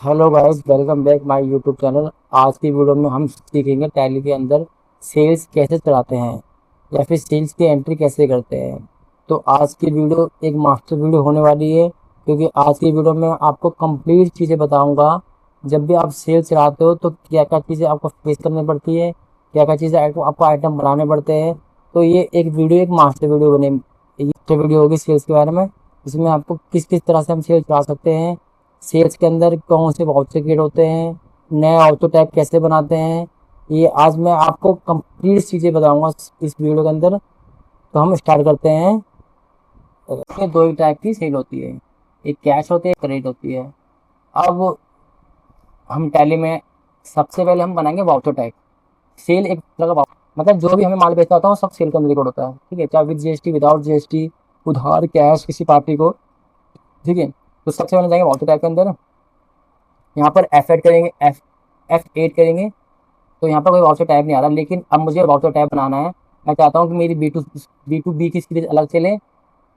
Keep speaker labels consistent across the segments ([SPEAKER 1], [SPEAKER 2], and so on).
[SPEAKER 1] Hello guys, welcome back my YouTube channel. आज की video में हम सीखेंगे टैली के अंदर सेल्स कैसे चलाते हैं या फिर सेल्स की एंट्री कैसे करते हैं। तो आज की वीडियो एक मास्टर वीडियो होने वाली है, क्योंकि आज की वीडियो में आपको कंप्लीट चीज़ें बताऊंगा। जब भी आप सेल्स चलाते हो तो क्या क्या चीज़ें आपको फेस करनी पड़ती है, क्या क्या चीज़ें आपको आइटम बनाने पड़ते हैं। तो ये एक वीडियो एक मास्टर वीडियो बने, ये वीडियो होगी सेल्स के बारे में। इसमें आपको किस किस तरह से हम सेल्स चला सकते हैं, सेल्स के अंदर कौन से वाउचर क्रिएट होते हैं, नए ऑटो टैग कैसे बनाते हैं, ये आज मैं आपको कंप्लीट चीज़ें बताऊंगा इस वीडियो के अंदर। तो हम स्टार्ट करते हैं। इसमें दो ही टाइप की सेल होती है, एक कैश होती है, एक क्रेडिट होती है। अब हम टैली में सबसे पहले हम बनाएंगे वाउचर टैग। सेल एक तरह का मतलब जो भी हमें माल बेचता होता है वो सब सेल के अंदर रिकॉर्ड होता है, ठीक है, चाहे विद जीएसटी, विदाउट जीएसटी, उधार, कैश किसी पार्टी को, ठीक है। तो सबसे पहले जाएंगे वाउचर टैग के अंदर। यहाँ पर F8 करेंगे, F8 करेंगे। तो यहाँ पर कोई वाउचर टैब नहीं आ रहा, लेकिन अब मुझे वाउचर टैब बनाना है। मैं चाहता हूँ कि मेरी बी टू बी की सीरीज अलग चले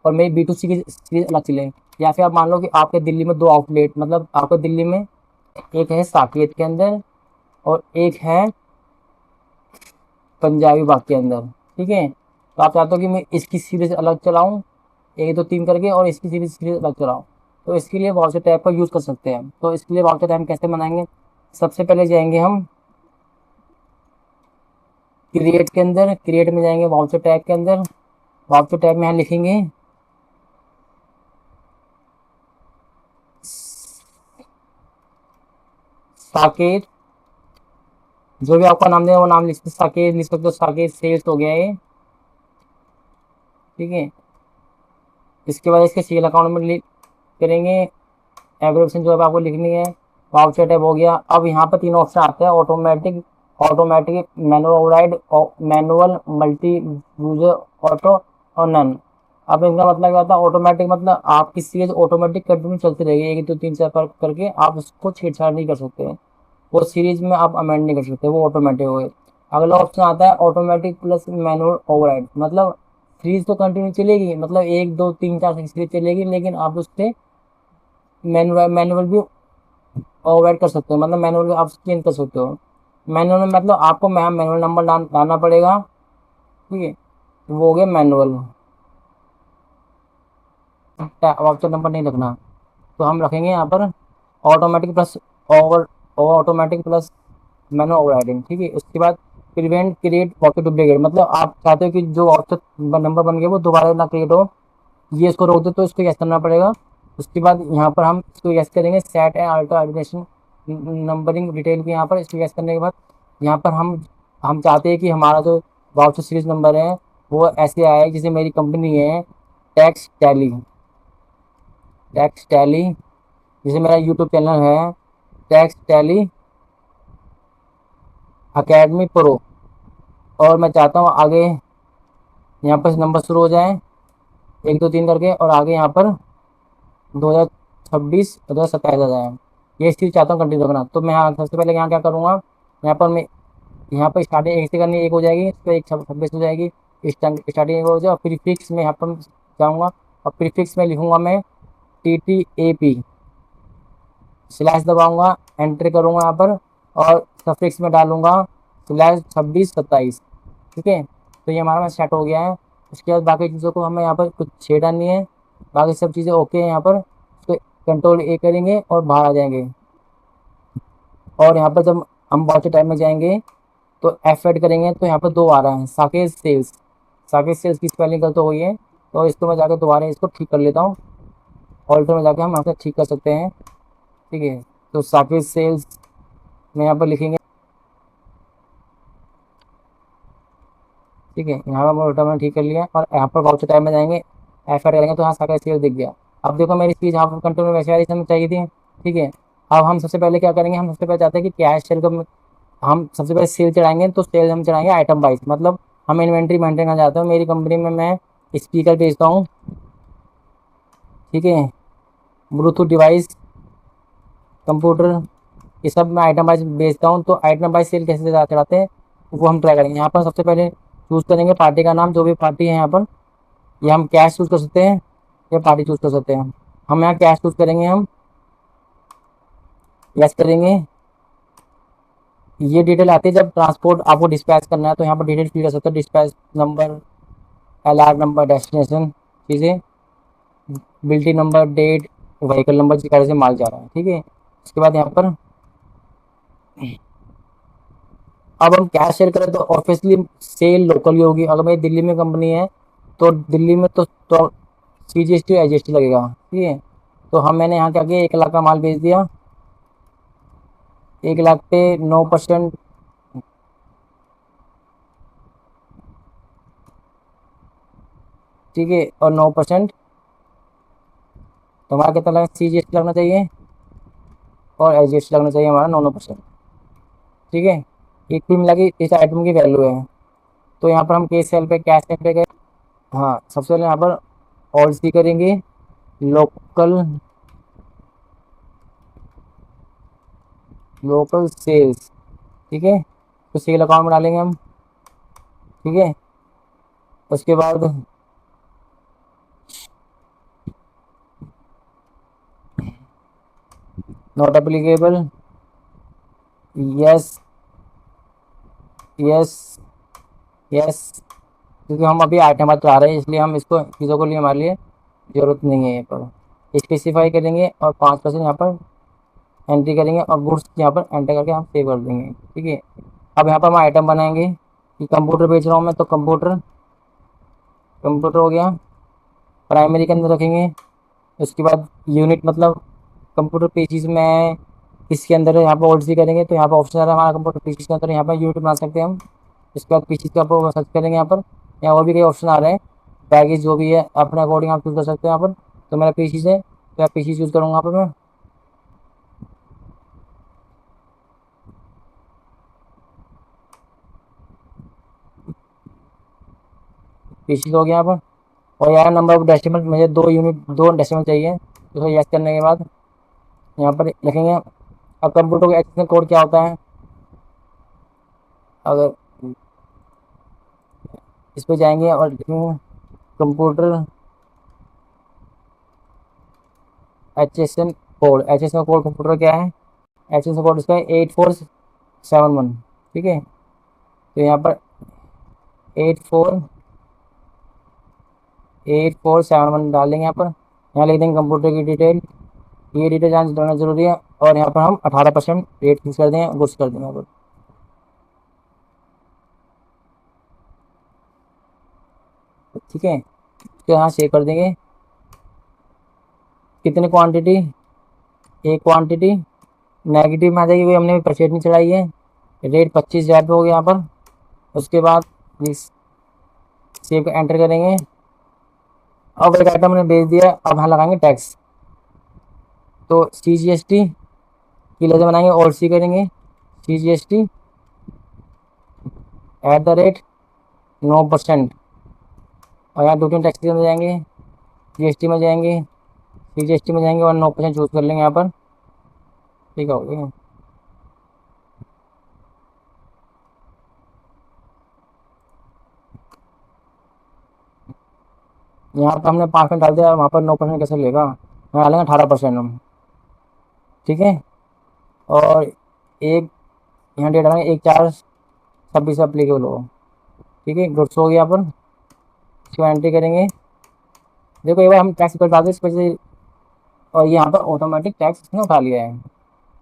[SPEAKER 1] और मेरी B2C की सीरीज अलग चले। या फिर आप मान लो कि आपके दिल्ली में दो आउटलेट, मतलब आपको दिल्ली में एक है साकेत के अंदर और एक है पंजाबी बाग के अंदर, ठीक है। तो आप चाहते हो कि मैं इसकी सीरीज अलग चलाऊँ, एक दो तीन करके, और इसकी सीरीज अलग चलाऊँ। तो इसके लिए वाउचर टैब का यूज़ कर सकते हैं। तो इसके लिए वाउचर टैब कैसे बनाएंगे, सबसे पहले जाएंगे हम क्रिएट के अंदर, क्रिएट में जाएंगे वाउचर टैग के अंदर। वाउचर टैग में यहाँ लिखेंगे साकेत, जो भी आपका नाम दें वो नाम लिख सकते, साकेत लिख सकते हो, साकेत सेल्स हो गया ये, ठीक है। इसके बाद इसके सीएल अकाउंट में लिख करेंगे एब्रिविएशन जो है आपको लिखनी है। वाउचर टैब हो गया। अब यहाँ पर तीन ऑप्शन आते हैं, automatic, automatic manual override, manual, multi user, auto और नन। अब इनका मतलब क्या होता है, ऑटोमेटिक मतलब आपकी सीरीज ऑटोमेटिक कंटिन्यू चलती रहेगी, एक दो तीन चार करके, आप उसको छेड़छाड़ नहीं कर सकते, वो सीरीज में आप अमेंड नहीं कर सकते, वो ऑटोमेटिक हो गए। अगला ऑप्शन आता है ऑटोमेटिक प्लस मैनुअल ओवरराइड, मतलब सीरीज तो कंटिन्यू चलेगी, मतलब एक दो तीन चार सीरीज चलेगी, लेकिन आप उससे मैनुअल भी ओवरराइड कर सकते हो, मतलब मैनुअल भी आप चेंज कर सकते हो। मैनुअल में मतलब आपको मैनुअल नंबर डालना पड़ेगा, ठीक है। वो हो गया मैनुअल, वाउचर नंबर नहीं रखना। तो हम रखेंगे यहाँ पर automatic plus over automatic plus manual overriding, ठीक है। उसके बाद प्रिवेंट क्रिएट वाउचर डुप्लीकेट, मतलब आप चाहते हो कि जो वाउचर नंबर बन गया वो दोबारा ना क्रिएट हो, ये इसको रोक दे, तो इसको यस करना पड़ेगा। उसके बाद यहाँ पर हम इसको यस करेंगे, set and alter organization numbering detail की, यहाँ पर इसको यस करने के बाद यहाँ पर हम चाहते हैं कि हमारा जो वाउचर सीरीज नंबर है वो ऐसे आए जैसे मेरी कंपनी है टैक्स टैली, टैक्स टैली, जैसे मेरा यूट्यूब चैनल है टैक्स टैली अकेडमी प्रो, और मैं चाहता हूँ आगे यहाँ पर नंबर शुरू हो जाए एक दो तीन करके, और आगे यहाँ पर 2026 2027 आ जाए, ये चीज़ चाहता हूँ कंटिन्यू रखना। तो मैं यहाँ सबसे पहले यहाँ क्या करूँगा, यहाँ पर मैं यहाँ पर स्टार्टिंग एक से करनी, एक हो जाएगी, इस पर एक 26 हो जाएगी, स्टार्टिंग एक हो जाए, और प्रीफिक्स में यहाँ पर जाऊँगा, और प्रीफिक्स में लिखूँगा मैं TTAP, स्लैश दबाऊँगा, एंट्री करूँगा यहाँ पर, और सफिक्स में डालूँगा /26 27, ठीक है। तो ये हमारा सेट हो गया है। उसके बाद बाकी चीज़ों को हमें यहाँ पर कुछ छेड़ा नहीं है, बाकी सब चीज़ें ओके हैं। यहाँ पर उसको कंट्रोल A करेंगे और बाहर आ जाएंगे, और यहाँ पर जब हम वाउचर टाइम में जाएंगे तो F8 करेंगे, तो यहाँ पर दो आ रहा है, साकेत सेल्स, साकेत सेल्स की स्पेलिंग गलत हो गई है, तो इसको मैं जाकर दोबारा इसको ठीक कर लेता हूँ, ऑल्टर में जाकर हम यहाँ पर ठीक कर सकते हैं, ठीक है। तो साकेत सेल्स में यहाँ पर लिखेंगे, ठीक है, यहाँ पर मोटा मैंने ठीक कर लिया, और यहाँ पर वाउचर टाइम में जाएंगे, F8 करेंगे, तो यहाँ साकेत सेल्स दिख गया। अब देखो मेरी चीज़ यहाँ पर कंट्रोल वैसे आ रही हमें चाहिए थी, ठीक है। अब हम सबसे पहले क्या करेंगे, हम सबसे पहले चाहते हैं कि कैश सेल का हम सबसे पहले सेल चढ़ाएंगे, तो सेल हम चढ़ाएंगे आइटम वाइज, मतलब हम इन्वेंट्री मेंटेन करना चाहते हो। मेरी कंपनी में मैं स्पीकर बेचता हूँ, ठीक है, ब्लूटूथ डिवाइस, कंप्यूटर, ये सब मैं आइटम वाइज बेचता हूँ। तो आइटम वाइज सेल कैसे चढ़ाते हैं वो हम ट्राई करेंगे। यहाँ पर सबसे पहले चूज़ करेंगे पार्टी का नाम, जो भी पार्टी है यहाँ पर, या हम कैश चूज़ कर सकते हैं या पार्टी चूज़ कर सकते हैं। हम यहाँ कैश चूज़ करेंगे हम, यस करेंगे। ये डिटेल आती है जब ट्रांसपोर्ट आपको डिस्पैच करना है, तो यहाँ पर डिटेल फिल कर सकते हो, dispatch number, LR number, destination चीज़ें, बिल्टी नंबर, डेट, व्हीकल नंबर, जिस गाड़ी से माल जा रहा है। ठीक है, उसके बाद यहाँ पर अब हम कैश सेल करें तो ऑब्वियसली सेल लोकल ही होगी। अगर मेरी दिल्ली में कंपनी है तो दिल्ली में तो CGST IGST लगेगा। ठीक है, तो मैंने यहाँ क्या किया, 1 लाख का माल बेच दिया, 1 लाख पे 9%। ठीक है, और 9% तो हमारा कितना लगना, CGST लगना चाहिए और IGST लगना चाहिए हमारा 9%। ठीक है, एक कुल मिला के इस आइटम की वैल्यू है। तो यहाँ पर हम कैश सेल पे, कैश सेल पे गए। हाँ, सबसे पहले यहाँ पर ऑल सी करेंगे, लोकल लोकल सेल्स। ठीक है, तो सेल अकाउंट में डालेंगे हम। ठीक है, उसके बाद not applicable, yes yes yes, क्योंकि हम अभी आइटम चला रहे हैं इसलिए हम इसको चीज़ों को लिए हमारे लिए ज़रूरत नहीं है। यहाँ पर स्पेसिफाई करेंगे और 5% यहाँ पर एंट्री करेंगे और गुड्स यहाँ पर एंटर करके हम सेव कर देंगे। ठीक है, अब यहाँ पर हम आइटम बनाएंगे कि कंप्यूटर बेच रहा हूँ मैं, तो कंप्यूटर कंप्यूटर हो गया, प्राइमरी के अंदर रखेंगे। उसके बाद यूनिट मतलब कंप्यूटर पीसीज में इसके अंदर यहाँ पर ऑल्ड सी करेंगे, तो यहाँ पर ऑप्शन आ रहा है हमारा कंप्यूटर पीसीज के अंदर, यहाँ पर यूनिट बना सकते हैं हम। उसके बाद पीसीज का आप सर्च करेंगे, यहाँ पर यहाँ और भी कई ऑप्शन आ रहे हैं, बैगेज जो भी है अपने अकॉर्डिंग आप चूज़ कर सकते हैं यहाँ पर। तो मेरा पीसीज है तो आप पीसीज यूज़ करूँगा यहाँ पर मैं। पीसीज हो गया यहाँ पर। और यहाँ नंबर ऑफ डेसिमल, मुझे 2 डेसिमल चाहिए, तो यस करने के बाद यहाँ पर लिखेंगे। अब कंप्यूटर का एक्सेस कोड क्या होता है, अगर इस पर जाएंगे और लिखेंगे computer H S N code computer क्या है, एच एस एन कोड इसका 8471। ठीक है, तो यहाँ पर 8471 डाल देंगे यहाँ पर। यहाँ लिख देंगे कंप्यूटर की डिटेल, ये डिटेल जानना जरूरी है। और यहाँ पर हम 18% रेट फिक्स कर देंगे, गुड्स कर देंगे यहाँ पर। ठीक है, तो यहाँ सेव कर देंगे। कितनी क्वांटिटी, एक क्वांटिटी नेगेटिव में आ जाएगी, हमने परचेज नहीं चढ़ाई है। रेट 25,000 पे हो गया यहाँ पर। उसके बाद इस सेव को एंटर करेंगे। अब एक आइटम हमने भेज दिया, अब यहाँ लगाएंगे टैक्स। तो CGST की लेजर बनाएंगे, और सी करेंगे CGST @ 9%। और यहाँ 2-3 टैक्स के अंदर जाएंगे, GST में जाएंगे, CGST में जाएंगे और 9% चूज़ कर लेंगे यहाँ पर। ठीक हो गया। यहाँ पर हमने 5% डाल दिया, वहाँ पर 9% कैसे लेगा, यहाँ डालेंगे 18% हम। ठीक है, और एक यहाँ डेट डालेंगे 1/4/26 अप्लीकेबल हो। ठीक है, गुड्स हो गया यहाँ पर। इसको एंट्री करेंगे। देखो एक बार हम टैक्स कर डाल इस पर से, और यहाँ पर ऑटोमेटिक टैक्स इसने उठा लिया है।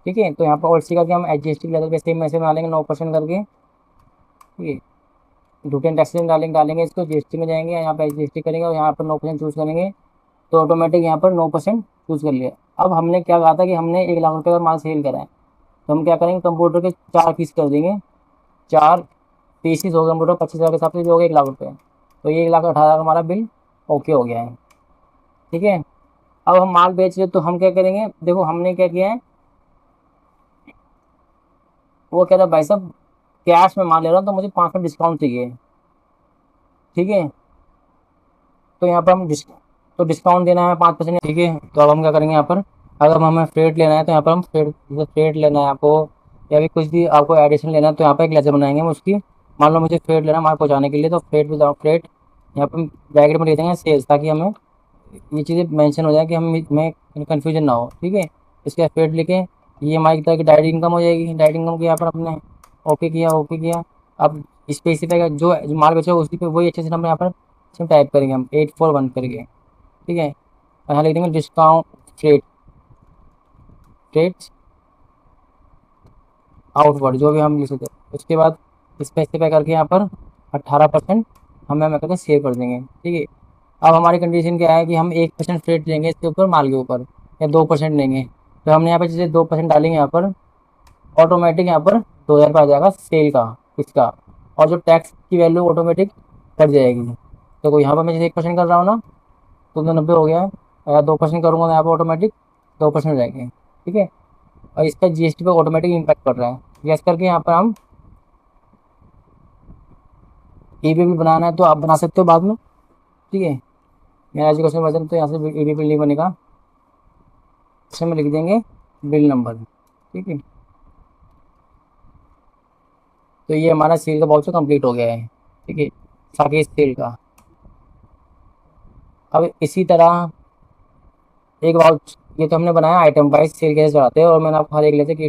[SPEAKER 1] ठीक है, तो यहाँ पर और सी करके हम GST लेवल पे सेम ऐसे में डालेंगे 9% करके। ठीक है, 2-10 टैक्स डालेंगे इसको, GST में जाएंगे, यहाँ पर GST करेंगे और यहाँ पर 9% चूज़ करेंगे, तो ऑटोमेटिक यहाँ पर 9% चूज़ कर लिया। अब हमने क्या कहा था कि हमने 1 लाख रुपये का माल सेल करा है, तो हम क्या करेंगे, कंप्यूटर के 4 पीस कर देंगे। 4 पीसीस हो गए कंप्यूटर, 25,000 के हिसाब से भी हो गए 1 लाख रुपये। तो ये 1,18,000 का हमारा बिल ओके हो गया है। ठीक है, अब हम माल बेच रहे तो हम क्या करेंगे, देखो हमने क्या किया है, वो कह रहा भाई साहब कैश में माल ले रहा हूँ तो मुझे 5% डिस्काउंट चाहिए। ठीक है, तो यहाँ पर हम तो डिस्काउंट देना है 5%। ठीक है, तो अब हम क्या करेंगे, यहाँ पर अगर हमें फ्रेट लेना है तो यहाँ पर हम फ्रेट लेना है आपको, या फिर कुछ भी आपको एडिशन लेना है, तो यहाँ पर एक लेजर बनाएंगे हम उसकी। मान लो मुझे फ्रेट लेना है माल पहुँचाने के लिए, तो फ्रेट यहाँ पर ब्रैकेट में ले देंगे सेल्स, ताकि हमें ये चीज़ें मेंशन हो जाए कि हम में कन्फ्यूजन ना हो। ठीक है, इसके बाद फ्रेट लिखें, EMI की तरह की डायरेक्ट इनकम हो जाएगी। डायरेक्ट इनकम किया अपन अपने, ओके किया, ओके किया। अब स्पेसिफाई जो माल बेचा उसी पे वही अच्छे से नंबर यहाँ पर इसमें टाइप करेंगे हम 841 करके, ठीक है। और यहाँ लिख देंगे डिस्काउंट फ्रेट, फ्रेट आउटवर्ड, जो भी हम लिख सकते हैं। उसके बाद स्पेसिफाई करके यहाँ पर 18% हम करके सेव कर देंगे, ठीक है। अब हमारी कंडीशन क्या है कि हम 1% फ्रेट लेंगे इसके ऊपर, माल के ऊपर, या 2% लेंगे। तो हमने यहाँ पर जैसे 2% डालेंगे यहाँ पर, ऑटोमेटिक यहाँ पर 2000 रुपये आ जाएगा सेल का, इसका। और जो टैक्स की वैल्यू ऑटोमेटिक कट जाएगी। तो कोई यहाँ पर मैं जैसे 1% कर रहा हूँ ना, तो 90 हो गया है। अगर 2% करूँगा तो यहाँ पर ऑटोमेटिक 2% हो जाएंगे, ठीक है। और इसका GST पे ऑटोमेटिक इम्पैक्ट कर रहा है। यस करके यहाँ पर हम EBP बनाना है तो आप बना सकते हो बाद में, ठीक है। मेरा एजुकेशन वर्जन तो यहाँ से EBP नहीं बनेगा, इसमें लिख देंगे बिल नंबर, ठीक है। तो ये हमारा सेल का वाउचर कंप्लीट हो गया है, ठीक है, साकेत सेल का। अब इसी तरह एक वाउच, ये तो हमने बनाया आइटम वाइज सेल कैसे चढ़ाते हैं, और मैंने आपको हर एक लेते कि